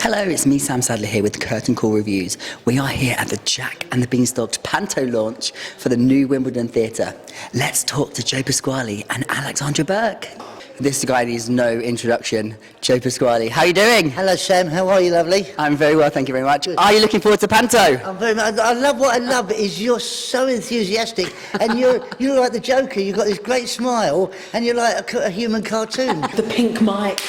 Hello, it's me, Sam Sadler, here with Curtain Call Reviews. We are here at the Jack and the Beanstalk Panto launch for the new Wimbledon Theatre. Let's talk to Joe Pasquale and Alexandra Burke. This guy needs no introduction. Joe Pasquale, how are you doing? Hello, Sam. How are you, lovely? I'm very well, thank you very much. Are you looking forward to Panto? I'm very much. I love what I love is you're so enthusiastic, and you're like the Joker. You've got this great smile, and you're like a human cartoon. The pink mic.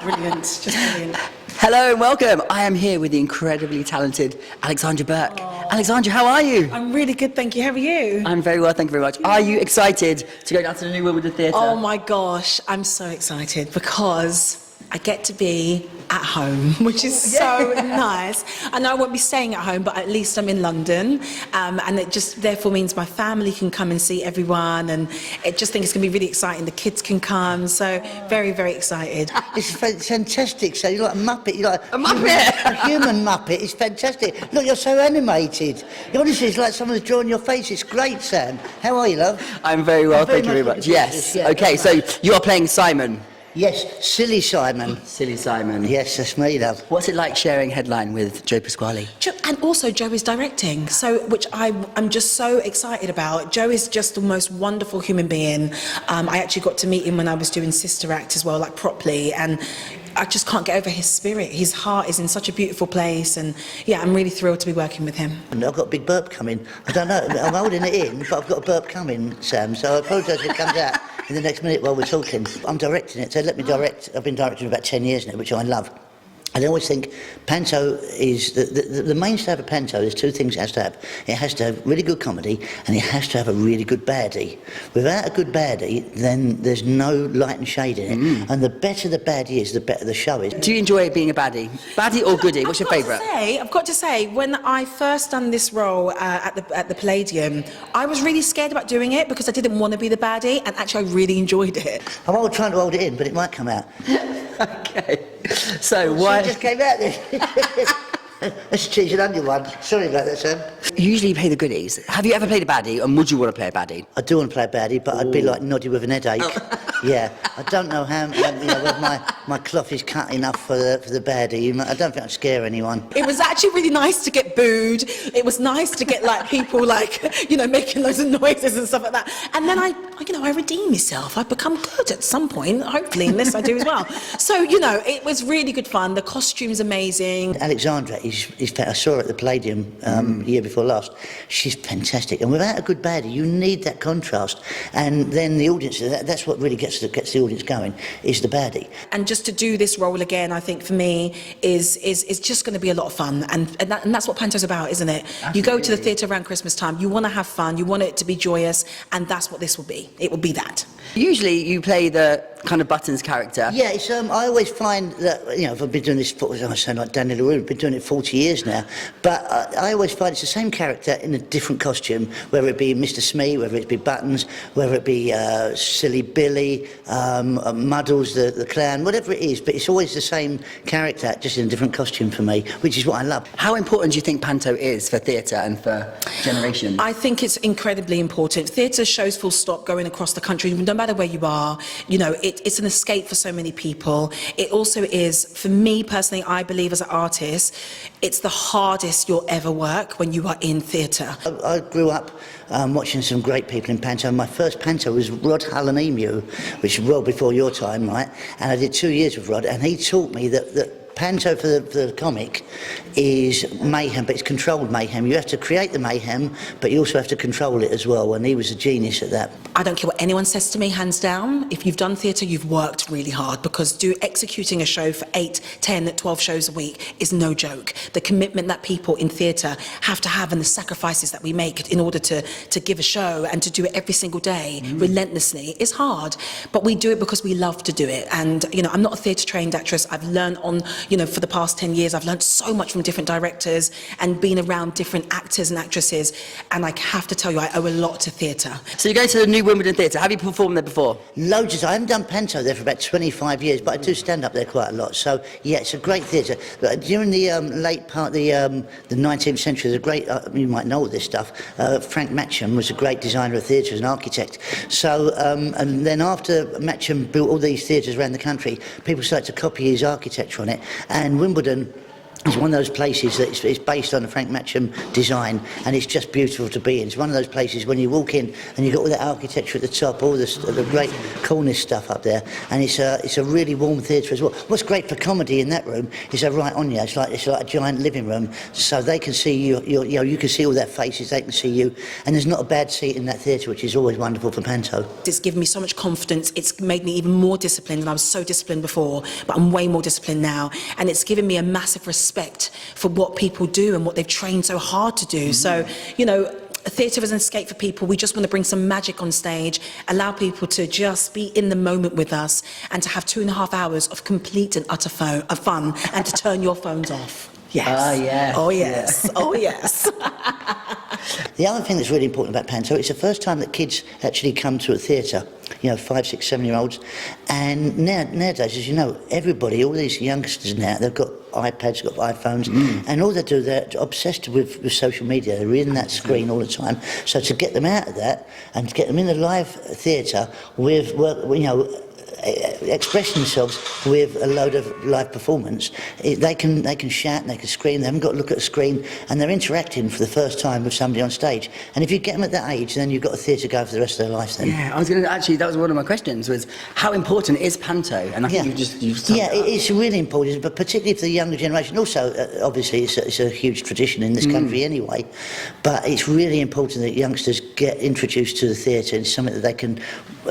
Brilliant, just brilliant. Hello and welcome. I am here with the incredibly talented Alexandra Burke. Alexandra, how are you? I'm really good, thank you. How are you? I'm very well, thank you very much. Are you excited to go down to the new Wimbledon Theatre? Oh my gosh, I'm so excited because I get to be at home, which is so nice. I know I won't be staying at home, but at least I'm in London, and it just therefore means my family can come and see everyone, and I just think it's going to be really exciting. The kids can come, so very, very excited. It's fantastic. So you're like a Muppet. You're like a Muppet? A human Muppet. It's fantastic. Look, you're so animated. Honestly, it's like someone's drawn your face. It's great, Sam. How are you, love? I'm very well, thank you very much. Yes. Yeah, okay, so you are playing Simon. Yes, Silly Simon. Silly Simon. Yes, that's me, love. What's it like sharing headline with Joe Pasquale? And also Joe is directing, which I'm just so excited about. Joe is just the most wonderful human being. I actually got to meet him when I was doing Sister Act as well, like properly, and I just can't get over his spirit. His heart is in such a beautiful place, and yeah, I'm really thrilled to be working with him. And I've got a big burp coming. I don't know, I'm holding it in, but I've got a burp coming, Sam, so I apologise if it comes out in the next minute while we're talking. I'm directing it, so let me direct. I've been directing for about 10 years now, which I love. And I always think Panto is the mainstay of a Panto. There's two things it has to have. It has to have really good comedy, and it has to have a really good baddie. Without a good baddie, then there's no light and shade in it. And the better the baddie is, the better the show is. Do you enjoy being a baddie? Baddie or goodie? What's your favourite? I've got to say, when I first done this role at the Palladium, I was really scared about doing it because I didn't want to be the baddie, and actually I really enjoyed it. I'm all trying to hold it in, but it might come out. Okay. So why? It just came out then. Let's change it under one. Sorry about that, Sam. You usually play the goodies. Have you ever played a baddie, and would you want to play a baddie? I do want to play a baddie, but I'd be like Noddy with an headache. Yeah, I don't know how whether my cloth is cut enough for the baddie. I don't think I'd scare anyone. It was actually really nice to get booed. It was nice to get like people like making loads of noises and stuff like that. And then I redeem myself. I've become good at some point, hopefully, and this I do as well. So it was really good fun. The costume's amazing. Alexandra is I saw her at the Palladium the year before last. She's fantastic, and without a good baddie, you need that contrast. And then the audience, that's what really gets the audience going, is the baddie. And just to do this role again, I think for me is just going to be a lot of fun, and that's what Panto's about, isn't it? Absolutely. You go to the theatre around Christmas time, you want to have fun, you want it to be joyous, and that's what this will be. It will be that. Usually you play the kind of Buttons character. Yeah, it's, I always find that, I've been doing this, I sound like Daniel LaRue, I've been doing it 40 years now, but I always find it's the same character in a different costume, whether it be Mr. Smee, whether it be Buttons, whether it be Silly Billy, Muddles, the clown, whatever it is, but it's always the same character, just in a different costume for me, which is what I love. How important do you think Panto is for theatre and for generations? I think it's incredibly important. Theatre shows full stop going across the country, no matter where you are. It's an escape for so many people. It also is, for me personally, I believe as an artist, it's the hardest you'll ever work when you are in theatre. I grew up watching some great people in Panto. My first Panto was Rod Hull and Emu, which is well before your time, right? And I did 2 years with Rod, and he taught me that Panto for the comic is mayhem, but it's controlled mayhem. You have to create the mayhem, but you also have to control it as well, and he was a genius at that. I don't care what anyone says to me, hands down. If you've done theatre, you've worked really hard, because executing a show for 8, 10, 12 shows a week is no joke. The commitment that people in theatre have to have, and the sacrifices that we make in order to give a show and to do it every single day relentlessly is hard, but we do it because we love to do it. And I'm not a theatre trained actress. I've learned for the past 10 years, I've learned so much from different directors and been around different actors and actresses, and I have to tell you, I owe a lot to theatre. So you go to the new Wimbledon Theatre. Have you performed there before? Loads of times. I haven't done Panto there for about 25 years, but I do stand up there quite a lot. So yeah, it's a great theatre. During the late part of the 19th century, there's a great, you might know all this stuff, Frank Matcham was a great designer of theatre, as an architect. So, and then after Matcham built all these theatres around the country, people started to copy his architecture on it, and Wimbledon It's one of those places that it's based on the Frank Matcham design, and it's just beautiful to be in. It's one of those places when you walk in and you've got all that architecture at the top, all the great Cornish stuff up there, and it's a really warm theatre as well. What's great for comedy in that room is they're right on you. It's like a giant living room, so they can see you. You can see all their faces, they can see you, and there's not a bad seat in that theatre, which is always wonderful for Panto. It's given me so much confidence. It's made me even more disciplined, and I was so disciplined before, but I'm way more disciplined now, and it's given me a massive respect for what people do and what they've trained so hard to do. So, you know, theatre is an escape for people. We just want to bring some magic on stage, allow people to just be in the moment with us, and to have 2.5 hours of complete and utter fun, and to turn your phones off. Yes. Yeah. Oh, yes. Yeah. Oh, yes. The other thing that's really important about Panto, it's the first time that kids actually come to a theatre, you know, 5, 6, 7-year-olds. And nowadays, as you know, everybody, all these youngsters now, they've got iPads, got iPhones, and all they do, they're obsessed with social media. They're in that screen all the time. So to get them out of that and to get them in the live theatre with, you know, express themselves with a load of live performance, they can shout and they can scream. They haven't got to look at a screen, and they're interacting for the first time with somebody on stage. And if you get them at that age, then you've got a theatre go for the rest of their life. Then I was going to actually, that was one of my questions, was how important is Panto? And I think you've it's really important, but particularly for the younger generation. Also, obviously, it's a huge tradition in this country anyway. But it's really important that youngsters get introduced to the theatre and something that they can.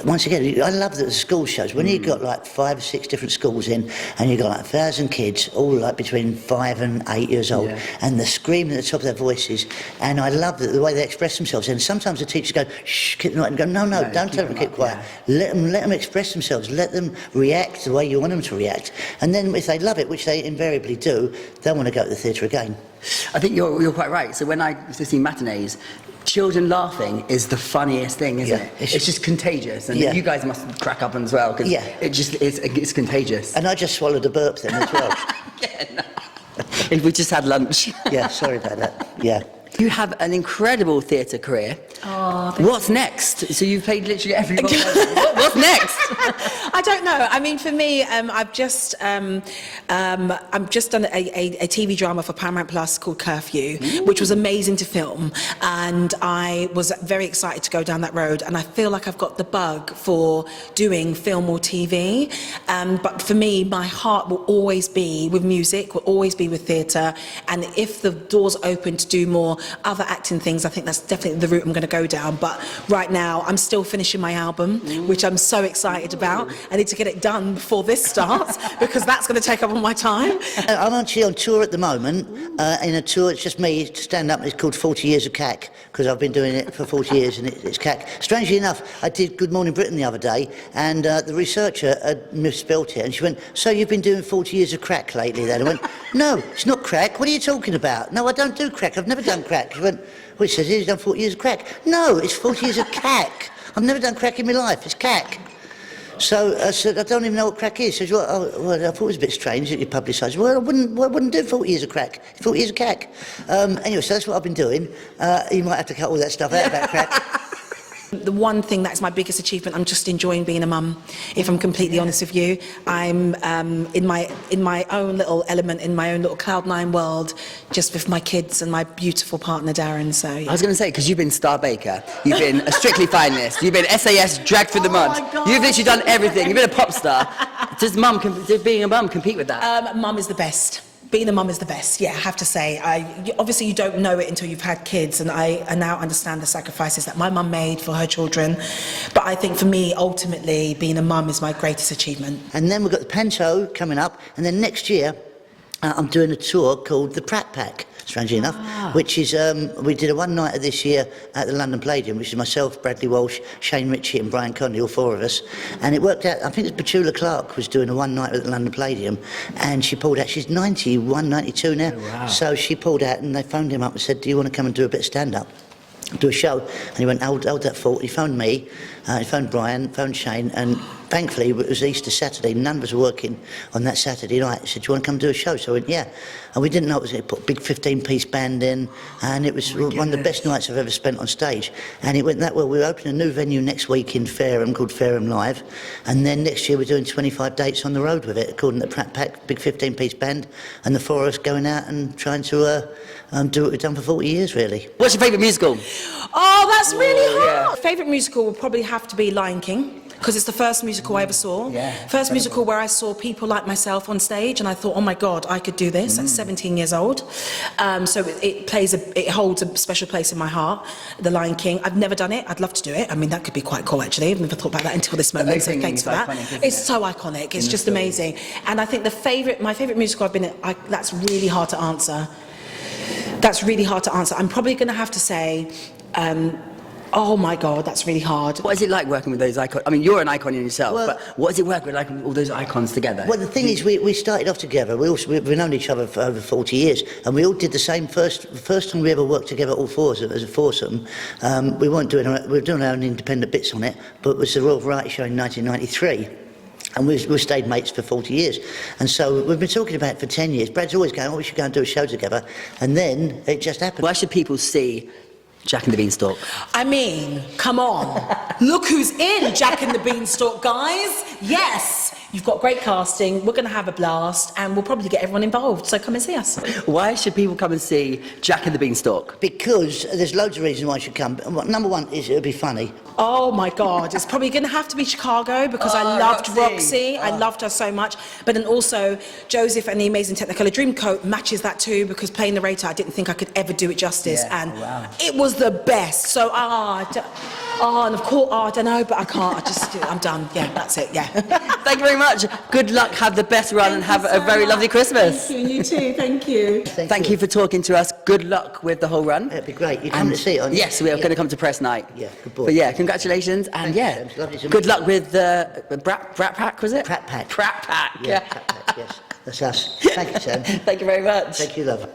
Once again, I love that the school shows. When you've got like 5 or 6 different schools in, and you've got like 1,000 kids, all like between 5 and 8 years old, and they're screaming at the top of their voices, and I love the way they express themselves. And sometimes the teachers go, shh, keep quiet, and go, no, don't tell them to keep quiet. Let them express themselves. Let them react the way you want them to react. And then if they love it, which they invariably do, they'll want to go to the theatre again. I think you're quite right. So when I used to see matinees, children laughing is the funniest thing, isn't it? It's just contagious, and you guys must crack up as well, because it's contagious. And I just swallowed a burp then as well. We just had lunch. Yeah, sorry about that. Yeah. You have an incredible theatre career. Oh, what's next? So you've played literally every role. What's next? I don't know. I mean, for me, I've just done a TV drama for Paramount Plus called Curfew, which was amazing to film, and I was very excited to go down that road. And I feel like I've got the bug for doing film or TV. But for me, my heart will always be with music, will always be with theatre. And if the doors open to do more other acting things, I think that's definitely the route I'm going to go down. But right now, I'm still finishing my album, which I'm so excited about. I need to get it done before this starts, because that's going to take up all my time. I'm actually on tour at the moment, in a tour, it's just me, stand up, it's called 40 Years of CAC, because I've been doing it for 40 years, and it's CAC. Strangely enough, I did Good Morning Britain the other day, and the researcher had misspelt it, and she went, so you've been doing 40 years of crack lately then? I went, no, it's not crack, what are you talking about? No, I don't do crack, I've never done crack. She went, well, it says he's done 40 years of crack. No, it's 40 years of CAC. I've never done crack in my life, it's CAC. So I said, I don't even know what crack is. She says, well, I thought it was a bit strange that you publicised. Well, I wouldn't do 40 years of crack, 40 years of CAC. Anyway, so that's what I've been doing. You might have to cut all that stuff out about crack. The one thing that's my biggest achievement, I'm just enjoying being a mum, if I'm completely honest with you. I'm in my own little element, in my own little Cloud9 world, just with my kids and my beautiful partner, Darren, so yeah. I was going to say, because you've been Star Baker, you've been a Strictly Finalist, you've been SAS dragged through the mud, you've literally done everything, you've been a pop star. Does being a mum compete with that? Mum is the best. Being a mum is the best, yeah, I have to say. Obviously, you don't know it until you've had kids, and I now understand the sacrifices that my mum made for her children. But I think for me, ultimately, being a mum is my greatest achievement. And then we've got the Panto coming up, and then next year, I'm doing a tour called the Pratt Pack, strangely enough, which is, we did a one-nighter this year at the London Palladium, which is myself, Bradley Walsh, Shane Ritchie and Brian Conley, all 4 of us. And it worked out, I think it's Petula Clark was doing a one-nighter at the London Palladium, and she pulled out, she's 91, 92 now. Oh, wow. So she pulled out, and they phoned him up and said, do you want to come and do a bit of stand-up? Do a show? And he went, hold that thought. He phoned me, he phoned Brian, phoned Shane, and thankfully, it was Easter Saturday. None of us were working on that Saturday night. He said, do you want to come do a show? So I went, yeah. And we didn't know it was going to put a big 15-piece band in, and it was one of the best nights I've ever spent on stage. And it went that well. We're opening a new venue next week in Fareham called Fareham Live, and then next year we're doing 25 dates on the road with it, according to Pratt Pack, big 15-piece band, and the four of us going out and trying to do what we've done for 40 years, really. What's your favourite musical? Oh, that's really hard. Yeah. Favourite musical would probably have to be Lion King, because it's the first musical I ever saw. First musical where I saw people like myself on stage, and I thought, oh my God, I could do this at 17 years old. So it holds a special place in my heart, The Lion King. I've never done it. I'd love to do it. I mean, that could be quite cool, actually. I've never thought about that until this moment, so thanks for that. Iconic, it's so iconic. It's just amazing. And I think my favourite musical I've been in, that's really hard to answer. I'm probably going to have to say, oh my God, that's really hard. What is it like working with those icons? I mean, you're an icon in yourself, but what is it like with all those icons together? Well, the thing is, we started off together. We've known each other for over 40 years, and we all did the same first time we ever worked together, all four as a foursome. We were doing our own independent bits on it, but it was the Royal Variety Show in 1993. And we stayed mates for 40 years. And so we've been talking about it for 10 years. Brad's always going, oh, we should go and do a show together. And then it just happened. Why should people see Jack and the Beanstalk? I mean, come on. Look who's in Jack and the Beanstalk, guys. Yes, you've got great casting. We're going to have a blast, and we'll probably get everyone involved. So come and see us. Why should people come and see Jack and the Beanstalk? Because there's loads of reasons why you should come. Number one is it'll be funny. Oh my God, it's probably going to have to be Chicago, because I loved Roxy. I loved her so much. But then also, Joseph and the Amazing Technicolor Dreamcoat matches that too, because playing the narrator, I didn't think I could ever do it justice. And it was the best. So, and of course, I don't know, but I can't. I'm done. Yeah, that's it. Yeah. Thank you very much. Good luck. Have the best run and have a very lovely Christmas. Thank you. You too. Thank you. Thank you for talking to us. Good luck with the whole run. It'd be great. You come to see it, aren't you? Yes, we are going to come to press night. Yeah, good boy. But yeah, congratulations, and good luck with Brat Pack, was it? Pratt Pack. Pratt Pack. Yeah, Pratt Pack, yes. That's us. Thank you, Sam. Thank you very much. Thank you, love.